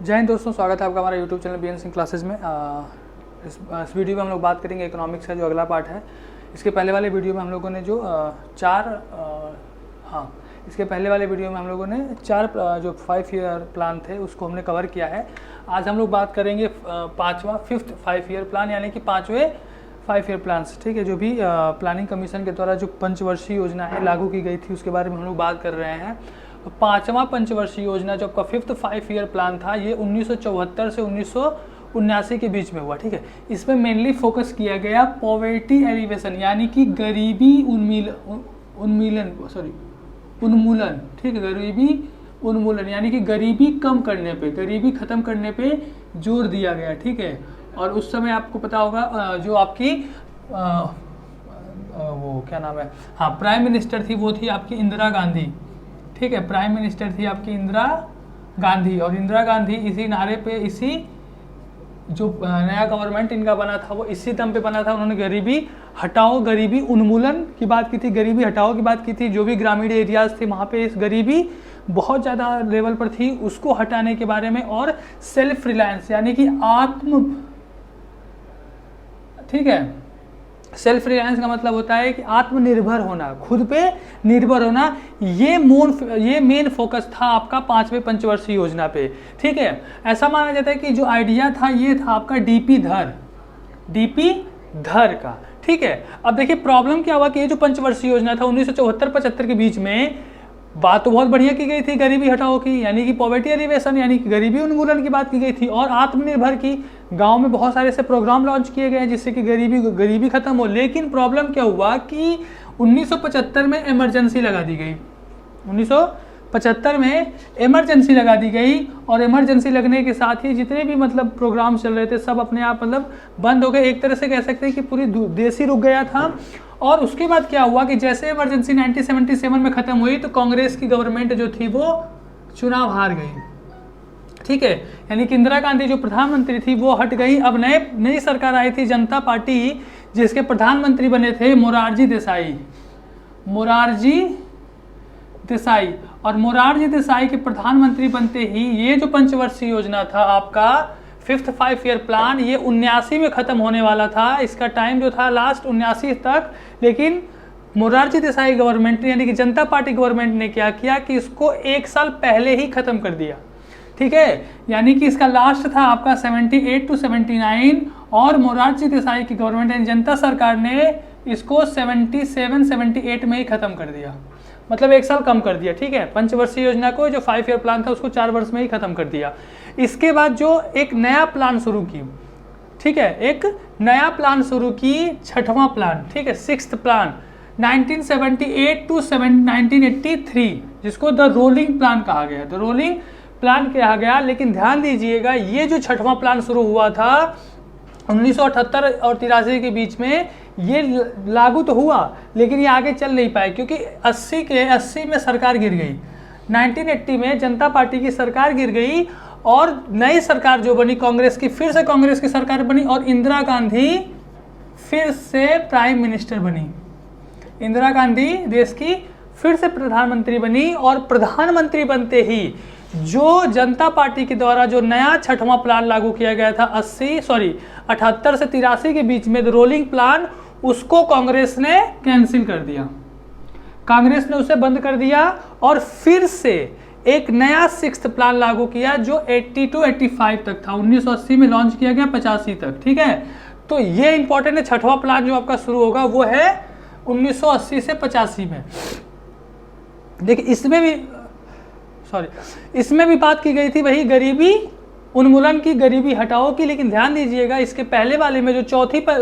जय हिंद दोस्तों, स्वागत है आपका हमारा YouTube channel BN Singh classes में। इस वीडियो में हम लोग बात करेंगे इकोनॉमिक्स का जो अगला पार्ट है। इसके पहले वाले वीडियो में हम लोगों ने जो चार जो 5 ईयर प्लान थे उसको हमने कवर किया है। आज हम लोग बात करेंगे फिफ्थ 5 ईयर प्लान, यानी कि 5वें 5 ईयर प्लान्स, ठीक है। जो भी प्लानिंग कमीशन के द्वारा जो पंचवर्षीय योजना है लागू की गई थी उसके बारे में हम लोग बात कर रहे हैं। तो 5वां पंचवर्षीय योजना जो आपका फिफ्थ 5 ईयर प्लान था, ये 1974 से 1979 के बीच में हुआ, ठीक है। इसमें मेनली फोकस किया गया पॉवर्टी एलिवेशन, यानी कि गरीबी उन्मूलन, ठीक है। गरीबी उन्मूलन यानी कि गरीबी कम करने पे, गरीबी खत्म करने पे जोर दिया गया, ठीक है। और उस समय आपको पता होगा जो आपकी वो क्या नाम है, हाँ, प्राइम मिनिस्टर थी, वो थी आपकी इंदिरा गांधी, ठीक है। प्राइम मिनिस्टर थी आपकी इंदिरा गांधी, और इंदिरा गांधी इसी नारे पे, इसी जो नया गवर्नमेंट इनका बना था वो इसी दम पे बना था। उन्होंने गरीबी हटाओ, गरीबी उन्मूलन की बात की थी, गरीबी हटाओ की बात की थी। जो भी ग्रामीण एरियाज थे वहाँ पे इस गरीबी बहुत ज़्यादा लेवल पर थी, उसको हटाने के बारे में, और सेल्फ रिलायंस यानी कि ठीक है, सेल्फ रिलायंस का मतलब होता है कि आत्मनिर्भर होना, खुद पे निर्भर होना। ये मेन फोकस था आपका 5वें पंचवर्षीय योजना पे, ठीक है। ऐसा माना जाता है कि जो आइडिया था ये था आपका डीपी धर का, ठीक है। अब देखिए प्रॉब्लम क्या हुआ कि ये जो पंचवर्षीय योजना था 1974-75 के बीच में, बात तो बहुत बढ़िया की गई थी गरीबी हटाओ की, यानी कि पॉवर्टी एलिवेशन यानी कि गरीबी उन्मूलन की बात की गई थी, और आत्मनिर्भर की। गांव में बहुत सारे ऐसे प्रोग्राम लॉन्च किए गए हैं जिससे कि गरीबी खत्म हो। लेकिन प्रॉब्लम क्या हुआ कि 1975 में इमरजेंसी लगा दी गई। 1975 में इमरजेंसी लगा दी गई, और इमरजेंसी लगने के साथ ही जितने भी मतलब प्रोग्राम चल रहे थे सब अपने आप मतलब बंद हो गए। एक तरह से कह सकते हैं कि पूरी देश ही रुक गया था। और उसके बाद क्या हुआ कि जैसे इमरजेंसी 1977 में ख़त्म हुई तो कांग्रेस की गवर्नमेंट जो थी वो चुनाव हार गई, ठीक है। यानी कि इंदिरा गांधी जो प्रधानमंत्री थी वो हट गई। अब नई सरकार आई थी जनता पार्टी, जिसके प्रधानमंत्री बने थे मोरारजी देसाई। और मोरारजी देसाई के प्रधानमंत्री बनते ही ये जो पंचवर्षीय योजना था आपका फिफ्थ 5 ईयर प्लान, ये 79 में ख़त्म होने वाला था। इसका टाइम जो था लास्ट 79 तक, लेकिन मोरारजी देसाई गवर्नमेंट यानी कि जनता पार्टी गवर्नमेंट ने क्या किया कि इसको 1 साल पहले ही ख़त्म कर दिया, ठीक है। यानी कि इसका लास्ट था आपका 78 to 79, और मोरारजी देसाई की गवर्नमेंट यानी जनता सरकार ने इसको 77-78 में ही ख़त्म कर दिया, मतलब 1 साल कम कर दिया, ठीक है। पंचवर्षीय योजना को जो 5 ईयर प्लान था उसको 4 वर्ष में ही खत्म कर दिया। इसके बाद जो एक नया प्लान शुरू की, ठीक है, एक नया प्लान शुरू की, 6वां प्लान, ठीक है, 6th प्लान 1978 to 1983, जिसको द रोलिंग प्लान कहा गया, द रोलिंग प्लान कहा गया। लेकिन ध्यान दीजिएगा ये जो 6वां प्लान शुरू हुआ था 1978 और 83 के बीच में, ये लागू तो हुआ लेकिन ये आगे चल नहीं पाए, क्योंकि 80 में सरकार गिर गई। 1980 में जनता पार्टी की सरकार गिर गई, और नई सरकार जो बनी कांग्रेस की, फिर से कांग्रेस की सरकार बनी, और इंदिरा गांधी फिर से प्राइम मिनिस्टर बनी। इंदिरा गांधी देश की फिर से प्रधानमंत्री बनी, और प्रधानमंत्री बनते ही जो जनता पार्टी के द्वारा जो नया 6वां प्लान लागू किया गया था 78 से 83 के बीच में, द रोलिंग प्लान, उसको कांग्रेस ने कैंसिल कर दिया, कांग्रेस ने उसे बंद कर दिया, और फिर से एक नया 6th प्लान लागू किया जो 80 to 85 तक था। 1980 में लॉन्च किया गया 85 तक, ठीक है। तो ये इंपॉर्टेंट है, 6वां प्लान जो आपका शुरू होगा वो है 1980 से 85 में। देखिए इसमें भी बात की गई थी वही गरीबी उन्मूलन की, गरीबी हटाओ की। लेकिन ध्यान दीजिएगा इसके पहले वाले में जो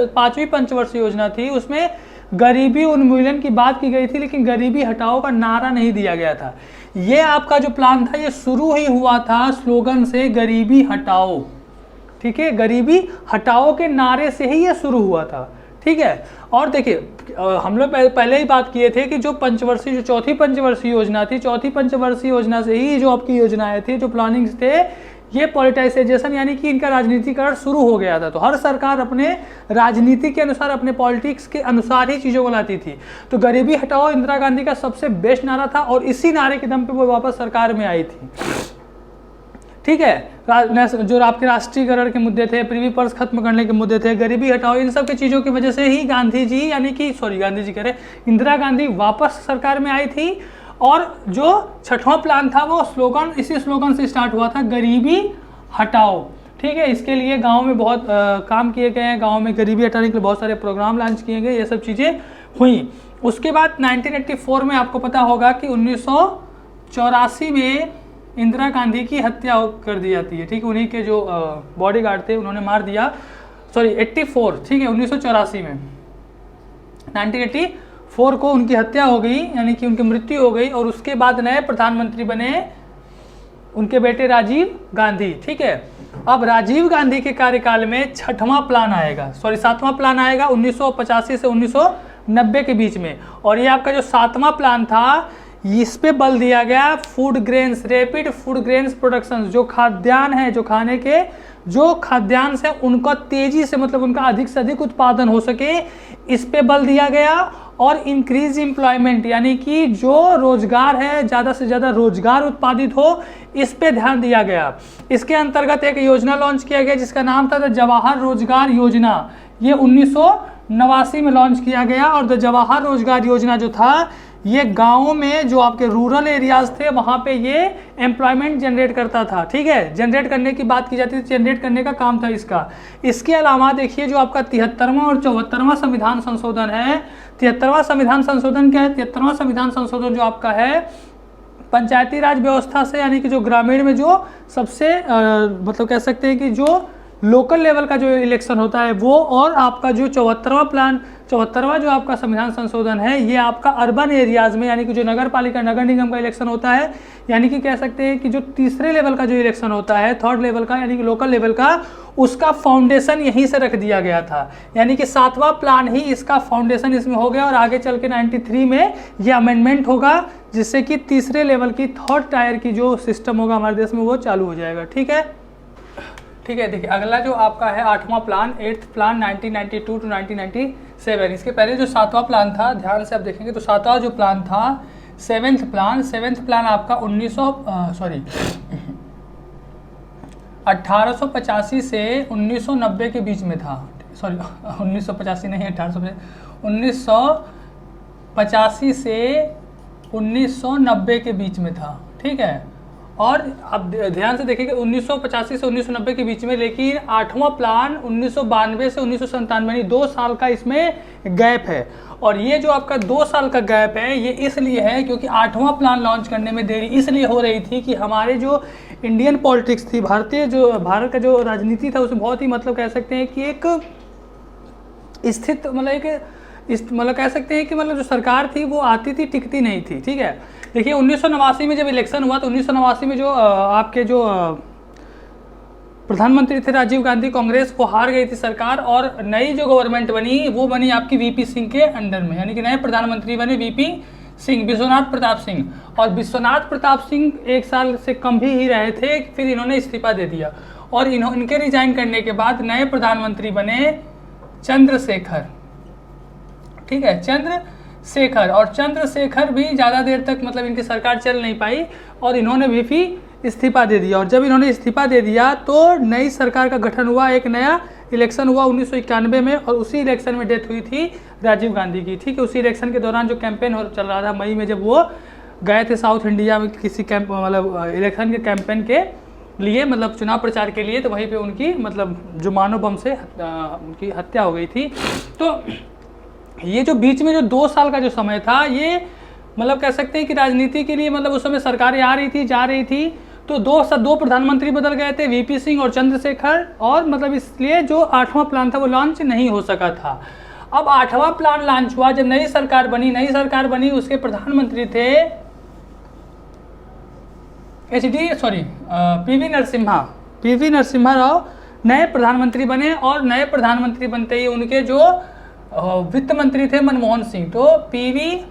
5वीं पंचवर्षीय योजना थी उसमें गरीबी उन्मूलन की बात की गई थी, लेकिन गरीबी हटाओ का नारा नहीं दिया गया था। ये आपका जो प्लान था ये शुरू ही हुआ था स्लोगन से, गरीबी हटाओ, ठीक है, गरीबी हटाओ के नारे से ही ये शुरू हुआ था, ठीक है। और देखिए हम लोग पहले ही बात किए थे कि जो चौथी पंचवर्षीय योजना थी, चौथी पंचवर्षीय योजना से ही जो आपकी योजनाएं थी, जो प्लानिंग्स थे, ये पॉलिटाइजेशन यानी कि इनका राजनीतिकरण शुरू हो गया था। तो हर सरकार अपने राजनीति के अनुसार, अपने पॉलिटिक्स के अनुसार ही चीज़ों को लाती थी। तो गरीबी हटाओ इंदिरा गांधी का सबसे बेस्ट नारा था, और इसी नारे के दम पे वो वापस सरकार में आई थी, ठीक है। जो आपके राष्ट्रीयकरण के मुद्दे थे, प्रीवी पर्स खत्म करने के मुद्दे थे, गरीबी हटाओ, इन सब की चीज़ों की वजह से ही गांधी जी यानी कि गांधी जी कह रहे इंदिरा गांधी वापस सरकार में आई थी। और जो छठवां प्लान था वो स्लोगन इसी स्लोगन से स्टार्ट हुआ था, गरीबी हटाओ। ठीक है, इसके लिए गाँव में बहुत काम किए गए हैं, गाँव में गरीबी हटाने के लिए बहुत सारे प्रोग्राम लॉन्च किए गए, ये सब चीज़ें हुई। उसके बाद 1984 में आपको पता होगा कि 1984 में इंदिरा गांधी की हत्या कर दी जाती है। ठीक है, उन्हीं के जो बॉडीगार्ड थे उन्होंने मार दिया, 84, ठीक है, 1984 में 1984 को उनकी हत्या हो गई, यानी कि उनकी मृत्यु हो गई। और उसके बाद नए प्रधानमंत्री बने उनके बेटे राजीव गांधी। ठीक है, अब राजीव गांधी के कार्यकाल में छठवां प्लान आएगा, सातवां प्लान आएगा 1985 से 1990 के बीच में। और ये आपका जो सातवां प्लान था, इस पे बल दिया गया food grains, rapid food grains production, जो खाद्यान्न है, जो खाने के जो खाद्यान्न से उनका तेजी से मतलब उनका अधिक से अधिक उत्पादन हो सके, इस पे बल दिया गया। और इंक्रीज एम्प्लॉयमेंट, यानी कि जो रोजगार है ज़्यादा से ज़्यादा रोजगार उत्पादित हो, इस पे ध्यान दिया गया। इसके अंतर्गत एक योजना लॉन्च किया गया जिसका नाम था द जवाहर रोजगार योजना। ये 1989 में लॉन्च किया गया। और द जवाहर रोजगार योजना जो था, ये गाँवों में जो आपके रूरल एरियाज थे वहाँ पे ये एम्प्लॉयमेंट जनरेट करता था। ठीक है, जनरेट करने की बात की जाती थी, जनरेट करने का काम था इसका। इसके अलावा देखिए जो आपका 73वां और 74वां संविधान संशोधन है, 73वां संविधान संशोधन क्या है? 73वां संविधान संशोधन जो आपका है पंचायती राज व्यवस्था से, यानी कि जो ग्रामीण में जो सबसे मतलब कह सकते हैं कि जो लोकल लेवल का जो इलेक्शन होता है वो, और आपका जो 74वां जो आपका संविधान संशोधन है, ये आपका अर्बन एरियाज़ में, यानी कि जो नगर पालिका नगर निगम का इलेक्शन होता है, यानी कि कह सकते हैं कि जो तीसरे लेवल का जो इलेक्शन होता है, थर्ड लेवल का, यानी कि लोकल लेवल का, उसका फाउंडेशन यहीं से रख दिया गया था। यानी कि सातवां प्लान ही इसका फाउंडेशन इसमें हो गया। और आगे चल के 93 में ये अमेंडमेंट होगा, जिससे कि तीसरे लेवल की थर्ड टायर की जो सिस्टम होगा हमारे देश में वो चालू हो जाएगा। ठीक है, देखिए अगला जो आपका है आठवां प्लान, 8th प्लान 1992 टू 1997। इसके पहले जो सातवां प्लान था, ध्यान से आप देखेंगे तो सातवां जो प्लान था, 7th प्लान आपका 1885 से 1990 के बीच में था। 1985 नहीं, 1985 से 1990 के बीच में था। ठीक है, और अब ध्यान से देखिए 1985 से 1990 के बीच में, लेकिन आठवां प्लान 1992 से 1997, यानी 2 साल का इसमें गैप है। और ये जो आपका 2 साल का गैप है, ये इसलिए है क्योंकि आठवां प्लान लॉन्च करने में देरी इसलिए हो रही थी कि हमारे जो इंडियन पॉलिटिक्स थी, भारत का जो राजनीति था, उसमें बहुत ही मतलब कह सकते हैं कि एक स्थित मतलब कह सकते हैं कि मतलब जो सरकार थी वो आती थी, टिकती नहीं थी। ठीक है, देखिए 1989 में जब इलेक्शन हुआ तो 1989 में जो आपके जो प्रधानमंत्री थे राजीव गांधी, कांग्रेस वो हार गई थी सरकार, और नई जो गवर्नमेंट बनी वो बनी आपकी वीपी सिंह के अंडर में, यानी कि नए प्रधानमंत्री बने वीपी सिंह, विश्वनाथ प्रताप सिंह। और विश्वनाथ प्रताप सिंह 1 साल से कम ही रहे थे, फिर इन्होंने इस्तीफा दे दिया। और इनके रिजाइन करने के बाद नए प्रधानमंत्री बने चंद्रशेखर। ठीक है, चंद्रशेखर। और चंद्रशेखर भी ज़्यादा देर तक मतलब इनकी सरकार चल नहीं पाई और इन्होंने भी इस्तीफा दे दिया। और जब इन्होंने इस्तीफा दे दिया तो नई सरकार का गठन हुआ, एक नया इलेक्शन हुआ 1991 में, और उसी इलेक्शन में डेथ हुई थी राजीव गांधी की। ठीक है, उसी इलेक्शन के दौरान जो कैंपेन चल रहा था मई में, जब वो गए थे साउथ इंडिया में किसी मतलब इलेक्शन के कैंपेन के लिए, मतलब चुनाव प्रचार के लिए, तो वहीं पे उनकी मतलब जो मानव बम से उनकी हत्या हो गई थी। तो ये जो बीच में जो 2 साल का जो समय था, ये मतलब कह सकते हैं कि राजनीति के लिए मतलब उस समय सरकारें आ रही थी, जा रही थी, तो दो प्रधानमंत्री बदल गए थे, वीपी सिंह और चंद्रशेखर, और मतलब इसलिए जो आठवां प्लान था वो लॉन्च नहीं हो सका था। अब आठवां प्लान लॉन्च हुआ जब नई सरकार बनी, उसके प्रधानमंत्री थे पीवी नरसिम्हा राव नए प्रधानमंत्री बने। और नए प्रधानमंत्री बनते ही उनके जो वित्त मंत्री थे मनमोहन सिंह, तो पीवी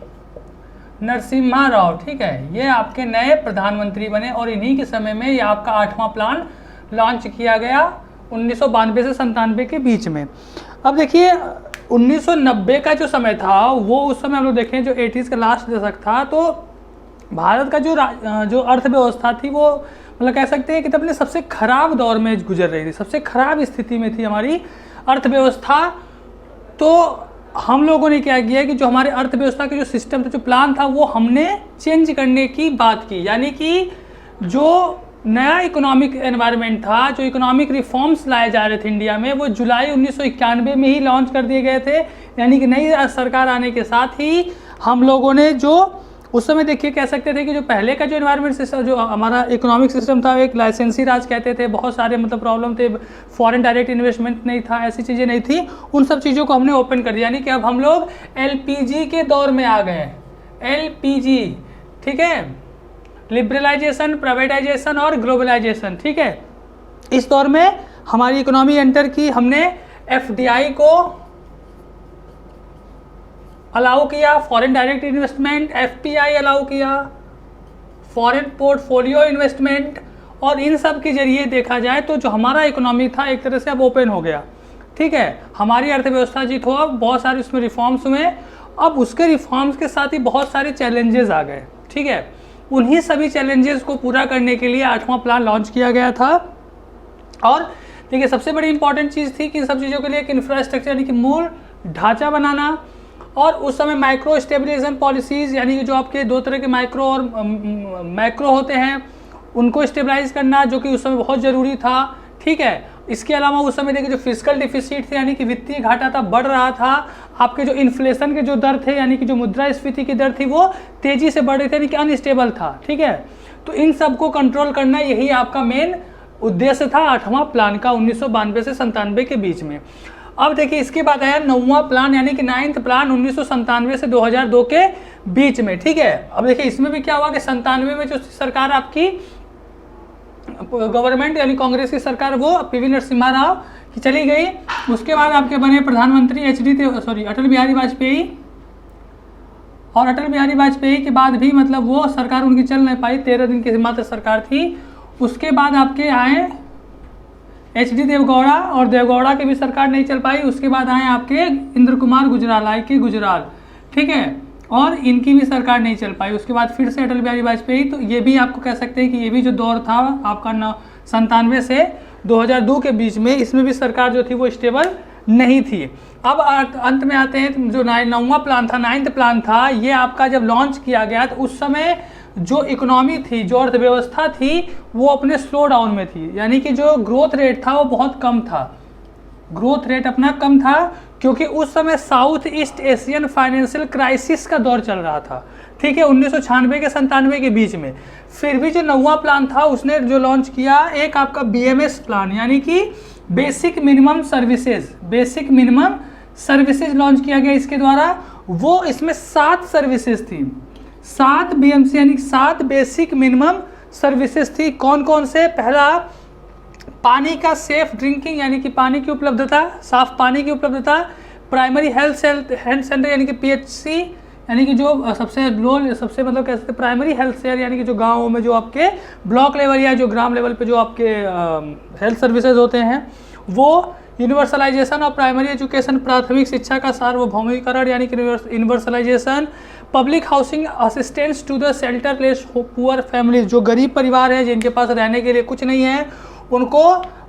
नरसिम्हा राव, ठीक है, ये आपके नए प्रधानमंत्री बने। और इन्हीं के समय में ये आपका आठवां प्लान लॉन्च किया गया 1992 से 97 के बीच में। अब देखिए 1990 का जो समय था वो उस समय हम लोग देखें जो 80s का लास्ट दशक था, तो भारत का जो अर्थव्यवस्था थी वो मतलब कह सकते हैं कि अपने सबसे खराब दौर में गुजर रही थी, सबसे खराब स्थिति में थी हमारी अर्थव्यवस्था। तो हम लोगों ने क्या किया कि जो हमारे अर्थव्यवस्था के जो सिस्टम था, जो प्लान था, वो हमने चेंज करने की बात की। यानी कि जो नया इकोनॉमिक एनवायरनमेंट था, जो इकोनॉमिक रिफॉर्म्स लाए जा रहे थे इंडिया में, वो जुलाई 1991 में ही लॉन्च कर दिए गए थे। यानी कि नई सरकार आने के साथ ही हम लोगों ने जो उस समय देखिए कह सकते थे कि जो पहले का जो एनवायरनमेंट सिस्टम, जो हमारा इकोनॉमिक सिस्टम था, एक लाइसेंसी राज कहते थे, बहुत सारे मतलब प्रॉब्लम थे, फॉरेन डायरेक्ट इन्वेस्टमेंट नहीं था, ऐसी चीज़ें नहीं थी। उन सब चीज़ों को हमने ओपन कर दिया। यानी कि अब हम लोग LPG के दौर में आ गए। LPG, ठीक है, लिबरलाइजेशन, प्राइवेटाइजेशन और ग्लोबलाइजेशन, ठीक है। इस दौर में हमारी इकोनॉमी एंटर की, हमने FDI को अलाउ किया, foreign direct investment, FPI allow किया, फॉरेन पोर्टफोलियो इन्वेस्टमेंट, और इन सब के जरिए देखा जाए तो जो हमारा इकोनॉमी था एक तरह से अब ओपन हो गया, ठीक है। हमारी अर्थव्यवस्था जी थोड़ा बहुत सारे उसमें रिफॉर्म्स हुए। अब उसके रिफॉर्म्स के साथ ही बहुत सारे चैलेंजेस आ गए, ठीक है। उन्हीं सभी चैलेंजेस को पूरा करने के लिए 8वां प्लान लॉन्च किया गया था। और देखिए सबसे बड़ी इंपॉर्टेंट चीज़ थी कि इन सब चीज़ों के लिए एक इंफ्रास्ट्रक्चर यानी कि मूल ढांचा बनाना, और उस समय माइक्रो स्टेबलाइजेशन पॉलिसीज़, यानी कि जो आपके दो तरह के माइक्रो और मैक्रो होते हैं, उनको स्टेबलाइज करना, जो कि उस समय बहुत ज़रूरी था, ठीक है। इसके अलावा उस समय देखिए जो फिजिकल डिफिसिट थे, यानी कि वित्तीय घाटा था, बढ़ रहा था। आपके जो इन्फ्लेशन के जो दर थे, यानी कि जो मुद्रास्फीति की दर थी, वो तेज़ी से बढ़ रही थी, यानी कि अनस्टेबल था, ठीक है। तो इन सब को कंट्रोल करना, यही आपका मेन उद्देश्य था 8वां प्लान का, 1992 से 97 के बीच में। अब देखिए इसके बाद आया 9वां प्लान, यानी कि 9th प्लान 1997 से 2002 के बीच में, ठीक है। अब देखिए इसमें भी क्या हुआ कि 97 में जो सरकार आपकी गवर्नमेंट यानी कांग्रेस की सरकार, वो PV नरसिम्हा राव की चली गई। उसके बाद आपके बने प्रधानमंत्री अटल बिहारी वाजपेयी, और अटल बिहारी वाजपेयी के बाद भी मतलब वो सरकार उनकी चल नहीं पाई, 13 दिन की मात्र सरकार थी। उसके बाद आपके आए HD देवगौड़ा, और देवगौड़ा की भी सरकार नहीं चल पाई। उसके बाद आए आपके इंद्र कुमार गुजराल, IK गुजराल, ठीक है, और इनकी भी सरकार नहीं चल पाई। उसके बाद फिर से अटल बिहारी वाजपेयी। तो ये भी आपको कह सकते हैं कि ये भी जो दौर था आपका 97 से 2002 के बीच में, इसमें भी सरकार जो थी वो स्टेबल नहीं थी। अब अंत में आते हैं जो 9वां प्लान था, 9th प्लान था, ये आपका जब लॉन्च किया गया तो उस समय जो इकोनॉमी थी, जो अर्थव्यवस्था थी, वो अपने स्लो डाउन में थी। यानी कि जो ग्रोथ रेट था वो बहुत कम था, ग्रोथ रेट अपना कम था, क्योंकि उस समय south east Asian financial crisis का दौर चल रहा था, ठीक है, 1996 के 97 के बीच में। फिर भी जो 9वां प्लान था उसने जो लॉन्च किया एक आपका BMS प्लान, यानी कि बेसिक मिनिमम सर्विसेज लॉन्च किया गया इसके द्वारा। वो इसमें 7 सर्विसेज थी, 7 BMC यानी 7 बेसिक मिनिमम सर्विसेज थी। कौन कौन से? पहला, पानी का सेफ ड्रिंकिंग, यानी कि पानी की उपलब्धता, साफ पानी की उपलब्धता। प्राइमरी हेल्थ सेंटर यानी कि PHC, यानी कि जो सबसे मतलब कह सकते हैं प्राइमरी हेल्थ सेंटर, यानी कि जो गाँवों में जो आपके ब्लॉक लेवल या जो ग्राम लेवल पे जो आपके हेल्थ सर्विसेज होते हैं वो। यूनिवर्सलाइजेशन ऑफ प्राइमरी एजुकेशन, प्राथमिक शिक्षा का सार्वभौमिकरण यानी कि universalisation. Public housing assistance to the shelterless poor families, जो गरीब परिवार है जिनके पास रहने के लिए कुछ नहीं है, उनको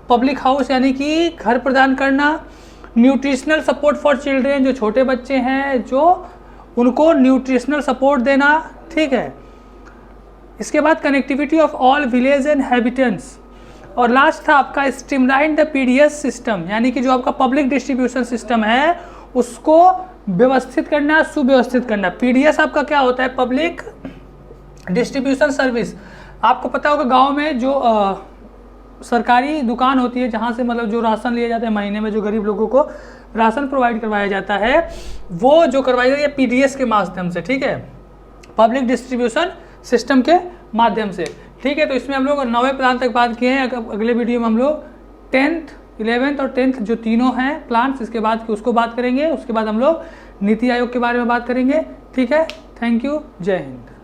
पब्लिक हाउस यानी कि घर प्रदान करना। न्यूट्रिशनल सपोर्ट फॉर चिल्ड्रेन, जो छोटे बच्चे हैं जो उनको न्यूट्रिशनल सपोर्ट देना, ठीक है। इसके बाद connectivity of all village and habitants. और लास्ट था आपका स्ट्रीमलाइन द PDS सिस्टम, यानी कि जो आपका पब्लिक डिस्ट्रीब्यूशन सिस्टम है उसको व्यवस्थित करना, सुव्यवस्थित करना। PDS आपका क्या होता है? Public distribution service. आपको पता होगा गांव में जो सरकारी दुकान होती है जहां से मतलब जो राशन लिए जाते हैं महीने में, जो गरीब लोगों को राशन प्रोवाइड करवाया जाता है, वो जो करवाई जाती है PDS के माध्यम से, ठीक है, पब्लिक डिस्ट्रीब्यूशन सिस्टम के माध्यम से, ठीक है। तो इसमें हम लोग 9वें प्लान तक बात किए हैं। अगले वीडियो में हम लोग 10th, 11th और 10th जो तीनों हैं प्लान्स, इसके बाद की उसको बात करेंगे। उसके बाद हम लोग नीति आयोग के बारे में बात करेंगे, ठीक है। थैंक यू, जय हिंद।